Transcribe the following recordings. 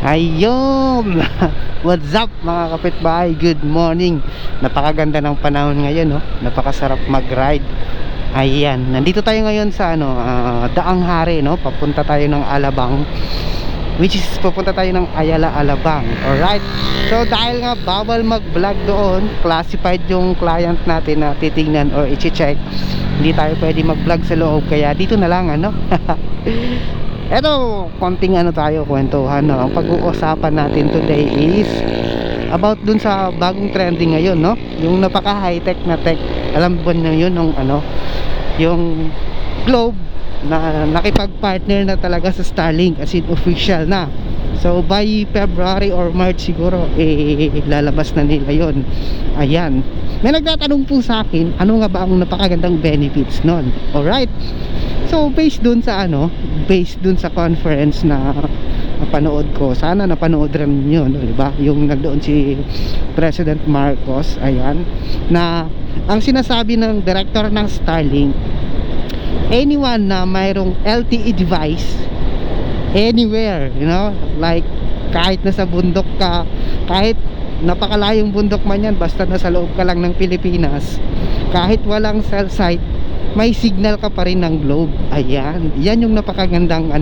Ayun! What's up mga kapitbahay? Good morning. Napakaganda ng panahon ngayon, no? Napakasarap mag-ride. Ayan, nandito tayo ngayon sa Daang Hari, no? Papunta tayo ng Alabang, which is pupunta tayo ng Ayala, Alabang. Alright. So dahil nga bawal mag-vlog doon, classified yung client natin na titingnan or i-check. Hindi tayo pwede mag-vlog sa loob, kaya dito na lang, ano? Eto, konting tayo, kwentuhan, no? Ang pag-uusapan natin today is about dun sa bagong trending ngayon, no? Yung napaka high-tech na tech. Alam ba na yun, yung Globe na nakipag-partner na talaga sa Starlink, as in official na. So by February or March siguro lalabas na nila yon. Ayan, may nagtatanong po sa akin, ano nga ba ang napakagandang benefits nun? Alright, so based dun sa conference na napanood ko, sana napanood rin nyo, no, diba? Yung nagdoon si President Marcos. Ayan, na ang sinasabi ng director ng Starlink, anyone na mayroong LTE device anywhere, like kahit nasa bundok ka, kahit napakalayong bundok man yan, basta nasa loob ka lang ng Pilipinas, kahit walang cell site, may signal ka pa rin ng Globe. Ayan, yan yung napakagandang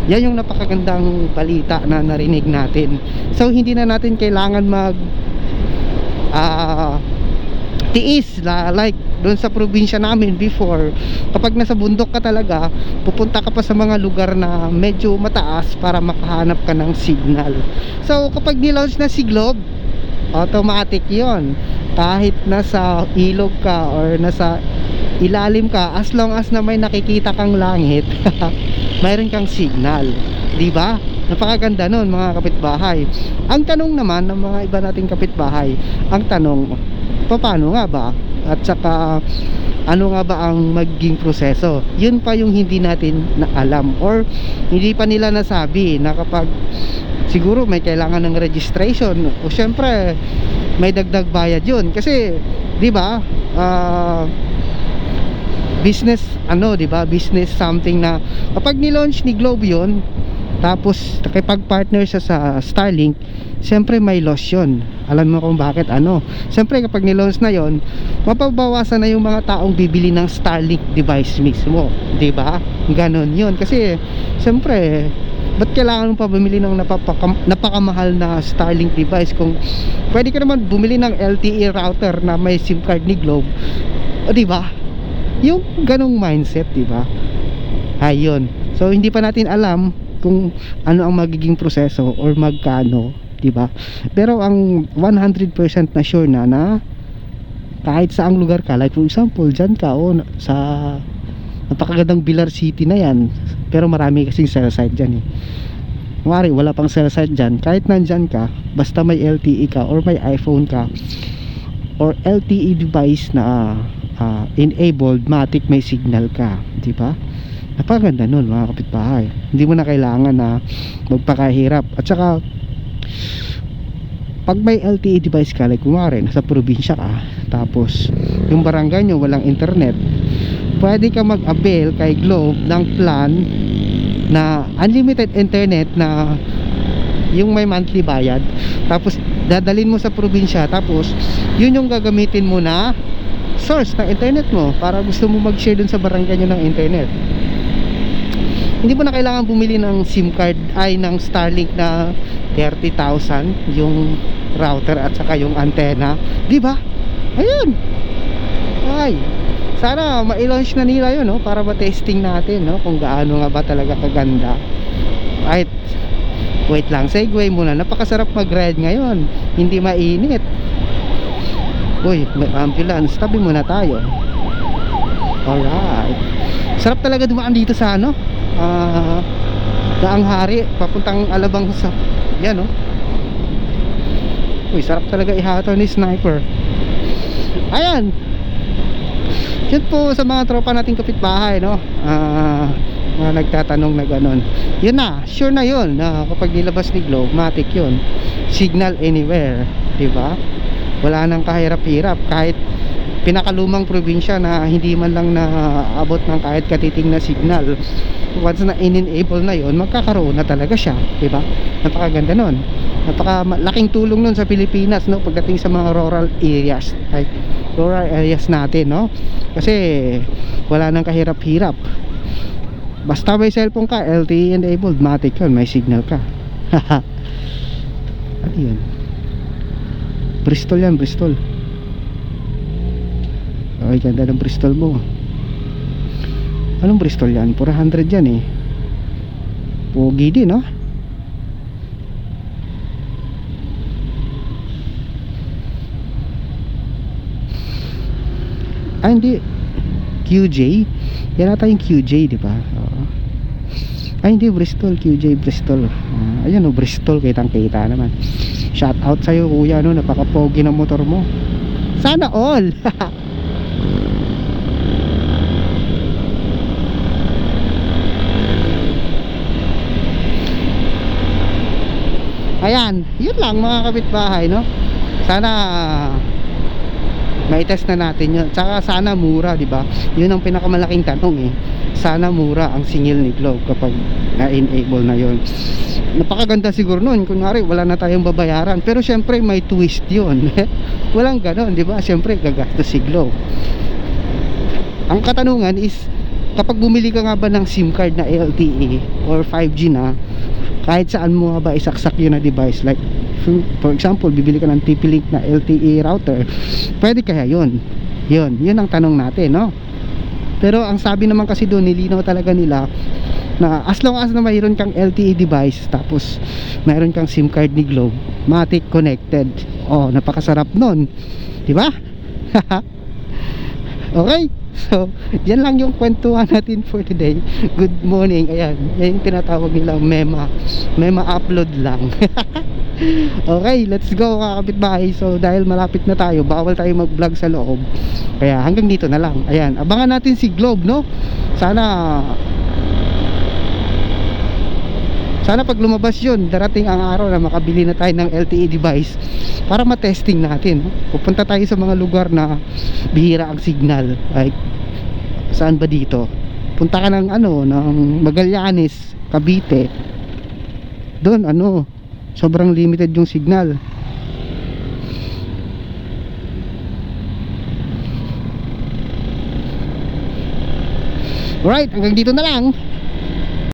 yan yung napakagandang balita na narinig natin. So hindi na natin kailangan mag tiis like doon sa probinsya namin before. Kapag nasa bundok ka talaga, pupunta ka pa sa mga lugar na medyo mataas para makahanap ka ng signal. So kapag nilaunch na si Globe, automatic yon. Kahit nasa ilog ka or nasa ilalim ka, as long as na may nakikita kang langit, mayroon kang signal, di ba? Napakaganda nun mga kapitbahay. Ang tanong naman ng mga iba nating kapitbahay, ang tanong, paano nga ba? At saka ano nga ba ang magiging proseso? Yun pa yung hindi natin na alam, or hindi pa nila nasabi na kapag siguro may kailangan ng registration, o syempre may dagdag bayad yun. Kasi di ba, business di ba, business something na kapag ni-launch ni Globe yun, tapos nakipag-partner siya sa Starlink, siyempre may loss yun. Alam mo kung bakit? Siyempre kapag ni-launch na yon, mapabawasan na yung mga taong bibili ng Starlink device mismo, di ba? Ganon yun. Kasi siyempre, ba't kailangan mo pa bumili ng napakamahal na Starlink device kung pwede ka naman bumili ng LTE router na may SIM card ni Globe, o di ba? Yung ganong mindset, di ba? Ayun. So hindi pa natin alam kung ano ang magiging proseso or magkano, di ba? Pero ang 100% na sure na kahit saang lugar ka, like for example dyan ka sa napakagandang Bilar City na yan, pero marami kasing cell site dyan Mari wala pang cell site dyan, kahit nandyan ka, basta may LTE ka or may iPhone ka or LTE device na enabled, matic may signal ka, di ba? Napakaganda nun mga kapitbahay. Hindi mo na kailangan na magpakahirap. At saka pag may LTE device ka, like kumari nasa probinsya ka, tapos yung barangay nyo walang internet, pwede ka mag-avail kay Globe ng plan na unlimited internet na yung may monthly bayad. Tapos dadalhin mo sa probinsya, tapos yun yung gagamitin mo na source ng internet mo para gusto mo mag-share dun sa barangay nyo ng internet. Hindi mo na kailangan bumili ng SIM card ng Starlink na 30,000 yung router at saka yung antenna, di ba? Ayun. Ay, sana ma-launch na nila yun, para ma-testing natin, kung gaano nga ba talaga kaganda. Right. Wait lang, segue muna. Napakasarap mag-ride ngayon, hindi mainit. Uy, may ambulance, tabi muna tayo. Alright. Sarap talaga dumaan dito sa Daang Hari, papuntang Alabang sa yan, Uy, sarap talaga ihato ni Sniper. Ayan. Yan po sa mga tropa nating kapitbahay, mga nagtatanong na ganon. Yun na, sure na yun na kapag nilabas ni Globe, matic yun, signal anywhere, diba? Wala nang kahirap-hirap. Kahit pinakalumang probinsya na hindi man lang naabot ng kahit katiting na signal. Once na in-enable na yon, magkakaroon na talaga siya, diba? Napakaganda nun, napakalaking tulong nun sa Pilipinas, no, pagdating sa mga rural areas, like rural areas natin, no, kasi wala nang kahirap-hirap, basta may cellphone ka, LTE enabled, matik yun, may signal ka. Ano yun? Bristol yan, Bristol. Okay, ganda ng Bristol mo. Anong Bristol yan? 400 yan eh. Pogi din, no? Ah, hindi. QJ? Yan ata yung QJ, di ba? Oo. Ay, hindi, Bristol. QJ Bristol. Ayan o, Bristol. Kitang-kita naman. Shout out sa'yo, kuya, no? Napaka-pogi ng motor mo. Sana all! Ayan, yun lang mga kapitbahay, no? Sana may test na natin yun. Tsaka sana mura, di ba? Yun ang pinakamalaking tanong eh. Sana mura ang singil ni Globe kapag na-enable na yun. Napakaganda siguro nun. Kunwari, wala na tayong babayaran. Pero syempre, may twist yun. Walang ganon, di ba? Syempre, gagastos si Globe. Ang katanungan is, kapag bumili ka nga ba ng SIM card na LTE or 5G na, kahit saan mo nga ba isaksak yun na device, like for example, bibili ka ng TP-Link na LTE router, pwede kaya yun? Yun ang tanong natin, no? Pero ang sabi naman kasi doon, nilinaw talaga nila na as long as na mayroon kang LTE device, tapos mayroon kang SIM card ni Globe, matic connected. Oh, napakasarap nun, di ba? Okay, so yan lang yung kwentuhan natin for today. Good morning. Ayan, yan yung tinatawag nilang mema upload lang. Okay, let's go mga kapitbahay. So dahil malapit na tayo, bawal tayo mag vlog sa loob, kaya hanggang dito na lang. Ayan, abangan natin si Globe, no? Sana pag lumabas yun, darating ang araw na makabili na tayo ng LTE device para matesting natin. Pupunta tayo sa mga lugar na bihira ang signal. Like, saan ba dito? Punta ka ng ng Magallanes, Cavite. Doon sobrang limited yung signal. Alright, hanggang dito na lang.